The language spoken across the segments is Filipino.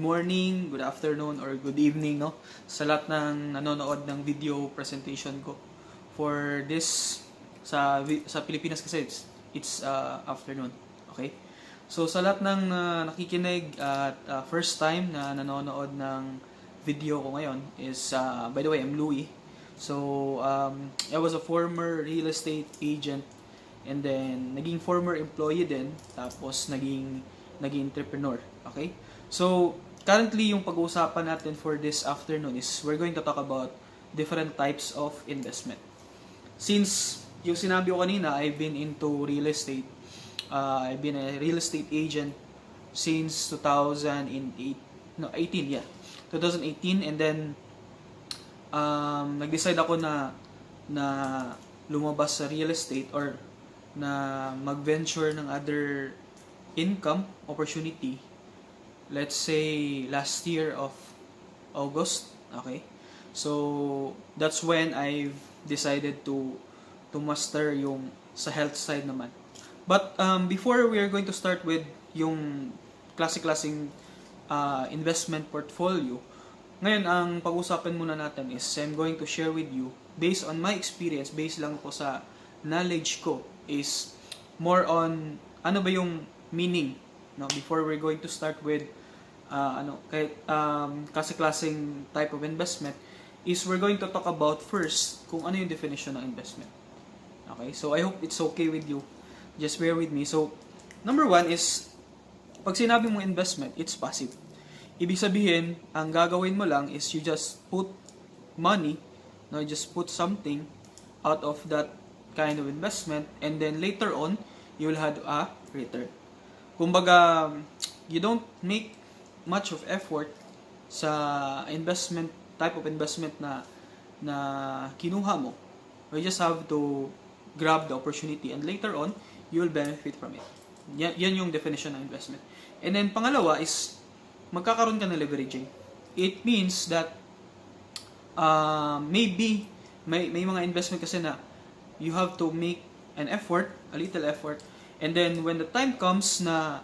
morning, good afternoon, or good evening, no? Sa lahat ng nanonood ng video presentation ko. For this, sa Pilipinas kasi it's afternoon, okay? So sa lahat ng nakikinig at first time na nanonood ng video ko ngayon is, by the way, I'm Louie. So, I was a former real estate agent and then naging former employee din, tapos naging entrepreneur, okay? So, currently yung pag-uusapan natin for this afternoon is we're going to talk about different types of investment. Since yung sinabi ko kanina, I've been into real estate. I've been a real estate agent since 2018, yeah. 2018, and then nag-decide ako na lumabas sa real estate or na mag-venture ng other income opportunity. Let's say last year of August, okay? So that's when I've decided to master yung sa health side naman. But before we are going to start with yung klaseng investment portfolio, ngayon ang pag-usapan muna natin is I'm going to share with you based on my experience, based lang po sa knowledge ko, is more on ano ba yung meaning, no, before we're going to start with klaseng type of investment, is we're going to talk about first kung ano yung definition ng investment. Okay, so I hope it's okay with you. Just bear with me. So, number one is, pag sinabi mong investment, it's passive. Ibig sabihin, ang gagawin mo lang is you just put money, no, you just put something out of that kind of investment, and then later on, you will have a return. Kumbaga, you don't make much of effort sa investment, type of investment na kinuha mo. You just have to grab the opportunity, and later on, you will benefit from it. Yan yung definition ng investment. And then, pangalawa is, magkakaroon ka ng leveraging. It means that, maybe, may mga investment kasi na, you have to make an effort, a little effort, and then when the time comes na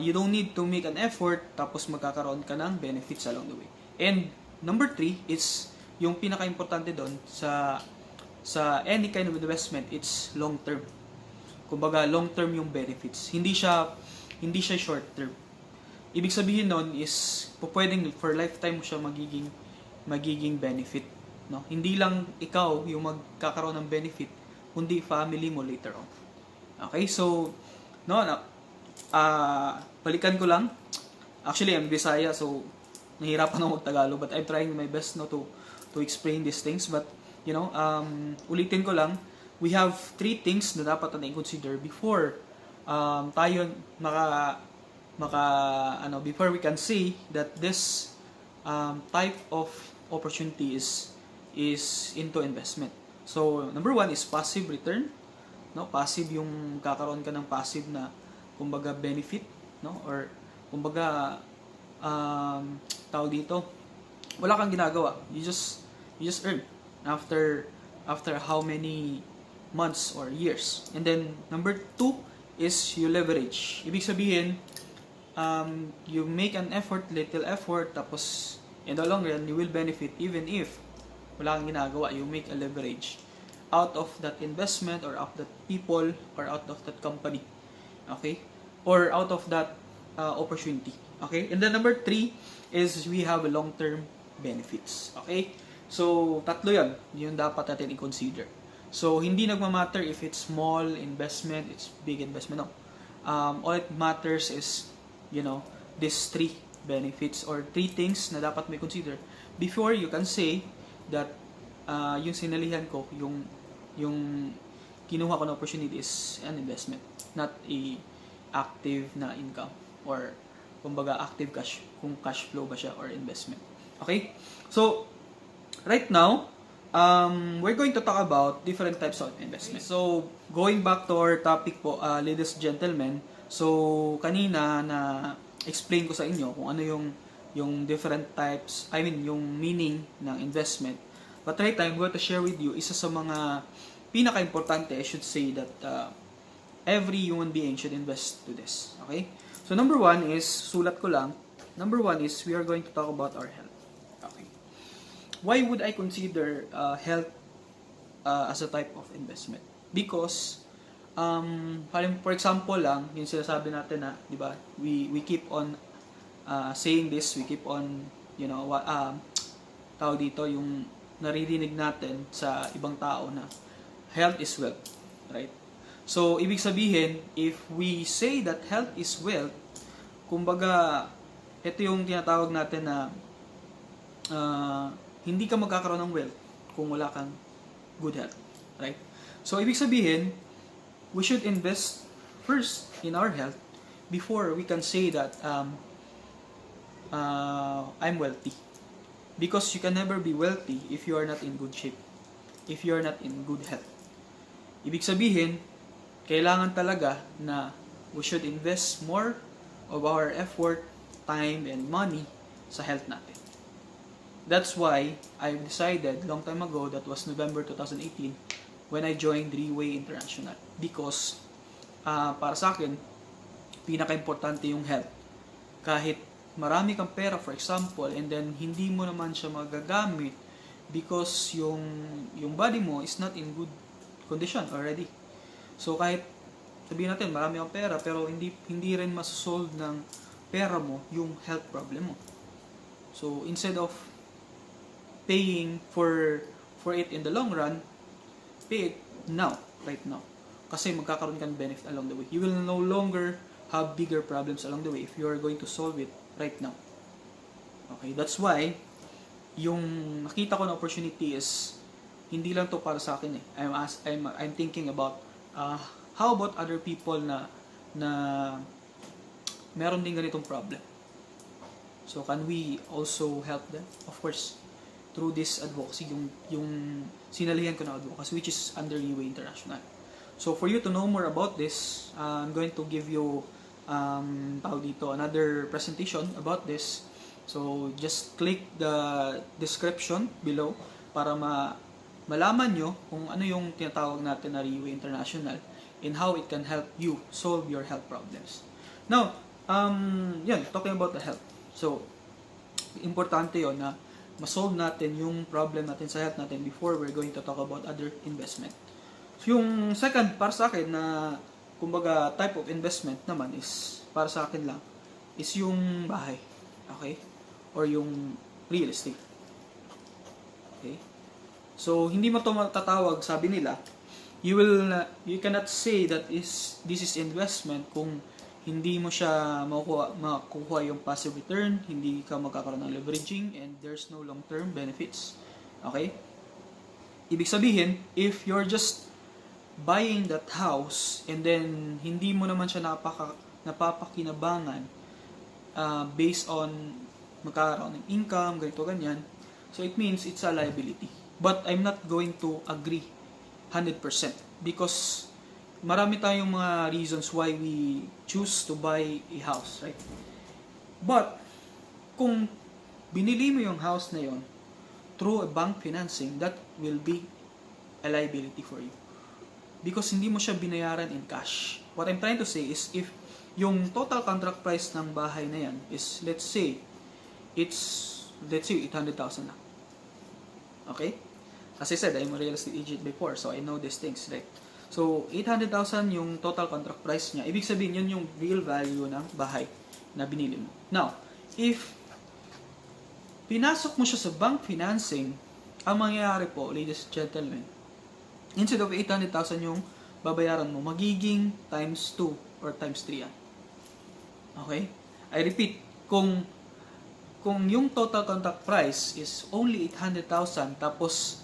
you don't need to make an effort, tapos magkakaroon ka ng benefits along the way. And number 3 is yung pinaka-importante doon sa any kind of investment, it's long term. Kumbaga long term yung benefits. Hindi siya short term. Ibig sabihin noon is pwedeng for lifetime siya magiging benefit, no? Hindi lang ikaw yung magkakaroon ng benefit, kundi family mo later on. Okay, so balikan ko lang. Actually, I'm Bisaya, so nahihirapan ako mag-Tagalog, but I'm trying my best to explain these things. But ulitin ko lang, we have 3 things na dapat natin consider before tayo before we can say that this type of opportunity is into investment. So, number 1 is passive return. No, passive yung kakaroon ka ng passive na kumbaga benefit, no, or kumbaga tawag dito, wala kang ginagawa, you just earn after how many months or years. And then number 2 is you leverage. Ibig sabihin, you make an effort, little effort, tapos in the long run you will benefit even if wala kang ginagawa. You make a leverage out of that investment or out of that people or out of that company, okay, or out of that opportunity, okay. And then number 3 is we have a long-term benefits, okay. So tatlo yan yung dapat natin i-consider. So hindi nagmamatter if it's small investment, it's big investment, no. All it matters is, these 3 benefits or 3 things na dapat may consider before you can say that yung sinalihan ko, yung kinuha ko na opportunity is an investment, not a active na income or kumbaga active cash, kung cash flow ba siya or investment. Okay? So, right now, we're going to talk about different types of investment. So, going back to our topic po, ladies and gentlemen, so kanina na explain ko sa inyo kung ano yung different types, yung meaning ng investment. But right now, I'm going to share with you isa sa mga pinaka-importante, I should say, that every human being should invest to this. Okay? So number 1 is, sulat ko lang, Number one is we are going to talk about our health. Okay. Why would I consider health as a type of investment? Because for example lang, yung sinasabi natin na, di ba, we keep on saying this, we keep on, you know, tao dito, yung naririnig natin sa ibang tao na health is wealth, right? So, ibig sabihin, if we say that health is wealth, kumbaga, ito yung tinatawag natin na hindi ka magkakaroon ng wealth kung wala kang good health, right? So, ibig sabihin, we should invest first in our health before we can say that I'm wealthy. Because you can never be wealthy if you are not in good shape, if you are not in good health. Ibig sabihin, kailangan talaga na we should invest more of our effort, time, and money sa health natin. That's why I decided long time ago, that was November 2018, when I joined RIWAY International. Because para sa akin, pinaka-importante yung health. Kahit marami kang pera, for example, and then hindi mo naman siya magagamit because yung body mo is not in good condition already. So kahit sabihin natin marami kang pera pero hindi rin masosolve ng pera mo yung health problem mo. So instead of paying for it in the long run, pay it now, right now. Kasi magkakaroon ka ng benefit along the way. You will no longer have bigger problems along the way if you are going to solve it right now. Okay, that's why yung nakita ko na opportunity is hindi lang to para sa akin eh. I'm thinking about how about other people na meron din ganitong problem. So can we also help them? Of course, through this advocacy, yung sinalihan ko na advocacy, which is under RIWAY International. So for you to know more about this, I'm going to give you another presentation about this. So just click the description below para malaman nyo kung ano yung tinatawag natin na RIWAY International and how it can help you solve your health problems. Now, talking about the health. So, importante yon na ma-solve natin yung problem natin sa health natin before we're going to talk about other investment. So, yung second, para sa akin na kumbaga type of investment naman is, para sa akin lang, is yung bahay. Okay? Or yung real estate. Okay? So, hindi mo ito matatawag, sabi nila, you cannot say that this is investment kung hindi mo siya makukuha yung passive return, hindi ka magkakaroon ng leveraging, and there's no long-term benefits. Okay? Ibig sabihin, if you're just buying that house and then hindi mo naman siya napapakinabangan based on magkakaroon ng income, ganito, ganyan, so it means it's a liability. But I'm not going to agree 100% because marami tayong mga reasons why we choose to buy a house, right? But kung binili mo yung house na yon through a bank financing, that will be a liability for you. Because hindi mo siya binayaran in cash. What I'm trying to say is if yung total contract price ng bahay na yan is, let's say 800,000 lang. Okay? As I said, I'm a real estate agent before, so I know these things, right? So, 800,000 yung total contract price niya. Ibig sabihin, yun yung real value ng bahay na binili mo. Now, if pinasok mo siya sa bank financing, ang mangyayari po, ladies and gentlemen, instead of 800,000 yung babayaran mo, magiging times 2 or times 3 yan. Okay? I repeat, kung yung total contract price is only 800,000 tapos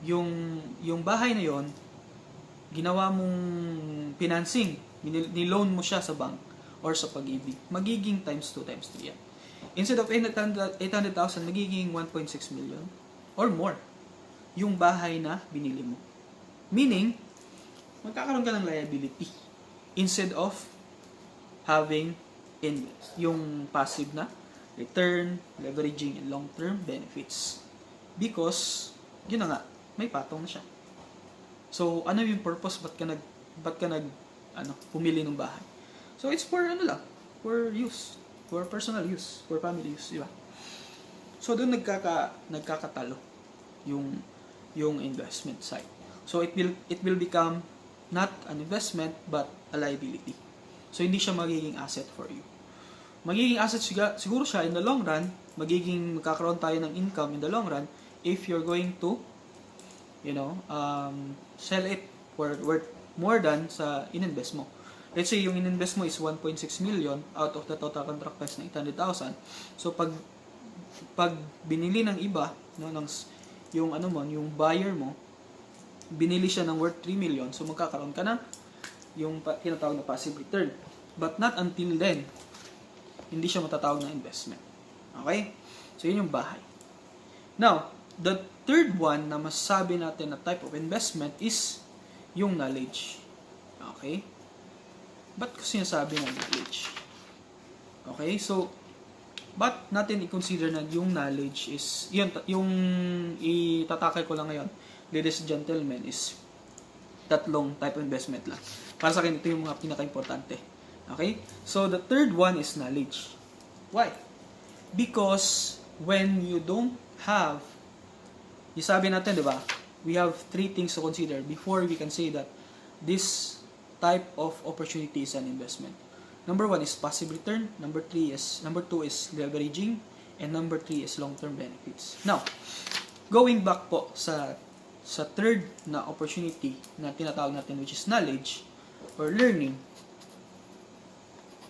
yung bahay na yon ginawa mong financing, niloan mo siya sa bank or sa pag-ibig, magiging times 2, times 3 yan. Instead of 800,000, magiging 1.6 million or more yung bahay na binili mo. Meaning, magkakaroon ka ng liability instead of having yung passive na return, leveraging, and long-term benefits. Because, yun na nga, may patong na siya. So, ano yung purpose? Ba't ka nag pumili ng bahay? So, it's for for use. for personal use, for family use, di ba? So doon nagkakatalo yung investment side. So it will become not an investment but a liability. So hindi siya magiging asset for you. Magiging asset siguro siya in the long run, magkakaroon tayo ng income in the long run if you're going to sell it for worth more than sa ininvest mo. Let's say yung ininvest mo is 1.6 million out of the total contract price na 800,000. So pag binili ng iba, no, yung buyer mo, binili siya ng worth 3 million, so magkakaroon ka ng yung tinatawag na passive return. But not until then, hindi siya matatawag na investment. Okay? So yun yung bahay. Now, the third one na masasabi natin na type of investment is yung knowledge. Okay? Ba't ko sinasabi ng knowledge? Okay? So, ba't natin i-consider na yung knowledge is, yung itatakay ko lang ngayon, ladies and gentlemen, is tatlong type of investment lang. Para sa akin, ito yung mga pinaka-importante. Okay? So, the third one is knowledge. Why? Because when you don't have, sabi natin, di ba, we have three things to consider before we can say that this type of opportunity is an investment. Number one is passive return. Number two is leveraging. And number three is long-term benefits. Now, going back po sa third na opportunity na tinatawag natin, which is knowledge or learning.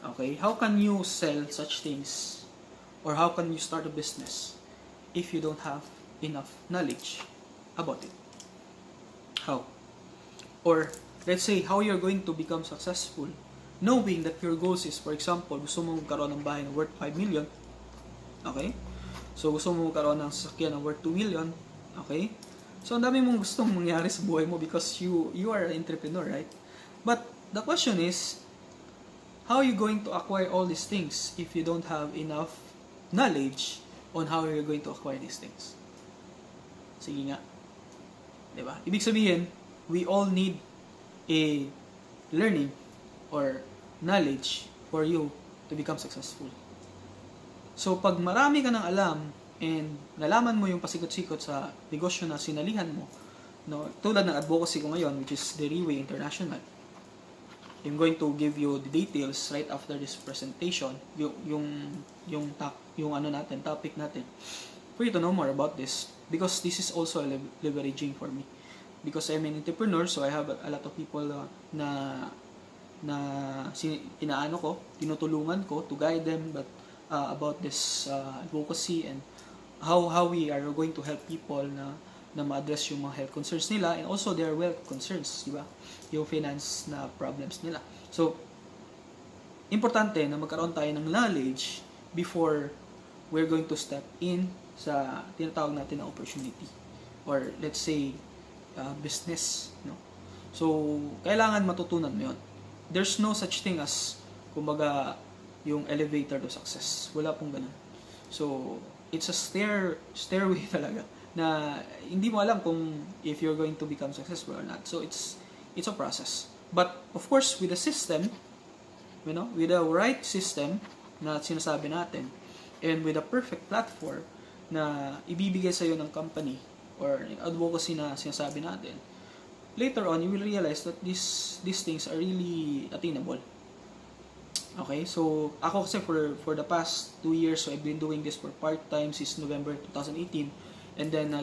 Okay, how can you sell such things or how can you start a business if you don't have enough knowledge about it? How? Or let's say how you're going to become successful knowing that your goals is, for example, gusto mo magkaroon ng bahay na worth 5 million. Okay? So gusto mo magkaroon ng sasakyan na worth 2 million. Okay? So ang dami mong gustong mangyari sa buhay mo because you are an entrepreneur, right? But the question is, how are you going to acquire all these things if you don't have enough knowledge on how you're going to acquire these things? Sige nga. Diba? Ibig sabihin, we all need a learning or knowledge for you to become successful. So, pag marami ka ng alam and nalaman mo yung pasikot-sikot sa negosyo na sinalihan mo, no, tulad ng advocacy ko ngayon, which is the RIWAY International, I'm going to give you the details right after this presentation, yung topic natin, for you to know more about this, because this is also a leveraging for me. Because I'm an entrepreneur, so I have a lot of people tinutulungan ko to guide them about this advocacy and how we are going to help people na ma-address yung mga health concerns nila and also their wealth concerns, di ba? Yung finance na problems nila. So, importante na magkaroon tayo ng knowledge before we're going to step in sa tinatawag natin na opportunity or let's say business, no? So, kailangan matutunan mo yun. There's no such thing as, kumbaga, yung elevator to success. Wala pong ganun. So, it's a stairway talaga na hindi mo alam kung if you're going to become successful or not. So, it's a process. But, of course, with the system, with the right system na sinasabi natin, and with a perfect platform na ibibigay sa'yo ng company or advocacy na sinasabi natin, later on, you will realize that these things are really attainable. Okay, so ako kasi for the past 2 years, so I've been doing this for part-time since November 2018, and then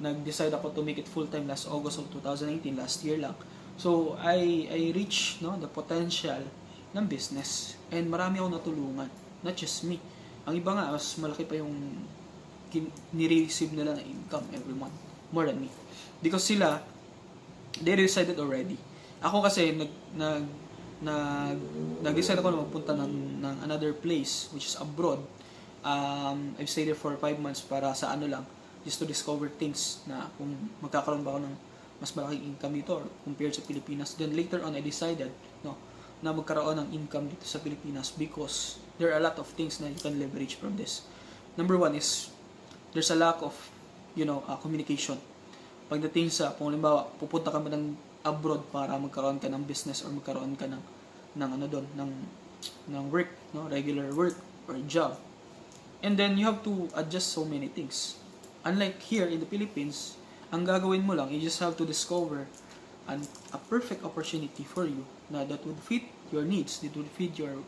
nag-decide ako to make it full-time last August of 2019, last year lang. So I reached the potential ng business, and marami akong natulungan, not just me. Ang iba nga, mas malaki pa yung ni-receive nila na income every month, more than me. Because sila, they decided already. Ako kasi nag-decide ako na magpunta ng another place which is abroad. I've stayed there for 5 months para sa lang, just to discover things na kung magkakaroon ba ako ng mas malaking income dito or compared sa Pilipinas. Then later on I decided na magkaroon ng income dito sa Pilipinas because there are a lot of things na you can leverage from this. Number one is there's a lack of communication. Pagdating sa, kung halimbawa, pupunta ka ba ng abroad para magkaroon ka ng business or magkaroon ka ng work, regular work or job. And then you have to adjust so many things. Unlike here in the Philippines, ang gagawin mo lang, you just have to discover a perfect opportunity for you na that would fit your needs, that would fit your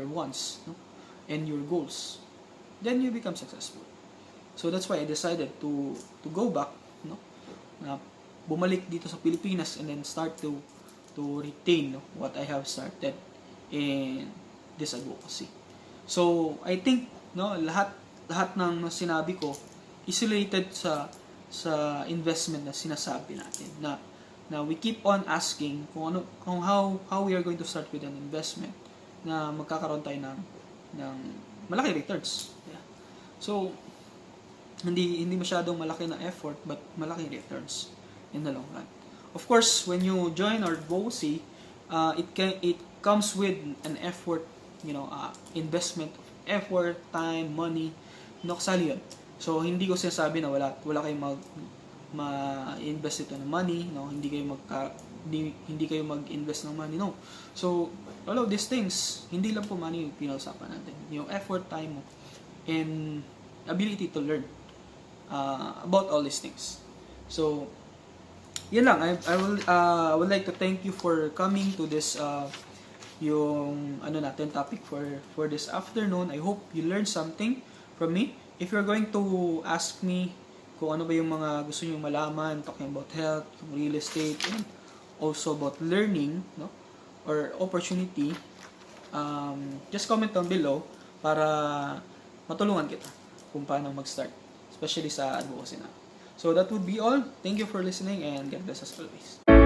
wants, no? And your goals. Then you become successful. So that's why I decided to go back, no? Na bumalik dito sa Pilipinas and then start to retain, no, what I have started in this advocacy. So I think, no, lahat ng sinabi ko is related sa investment na sinasabi natin, na we keep on asking kung how we are going to start with an investment na magkakaroon tayo ng malaki returns. Yeah. So hindi masyadong malaki na effort but malaki returns in the long run. Of course, when you join our advocacy, it comes with an effort, investment of effort, time, money, kasali yun. So hindi ko sinasabi na wala kayong ma-invest ito ng money, no? Hindi kayo mag-invest ng money, no. So all of these things, hindi lang po money yung pinag-usapan natin. Yung effort, time mo, and ability to learn about all these things. So yun lang. I would like to thank you for coming to this yung topic for this afternoon. I hope you learned something from me. If you're going to ask me kung ano ba yung mga gusto niyo malaman, talking about health, real estate, and also about learning, no, or opportunity, just comment down below para matulungan kita kung paano mag-start, especially sa advocacy na. So that would be all. Thank you for listening and God bless us always.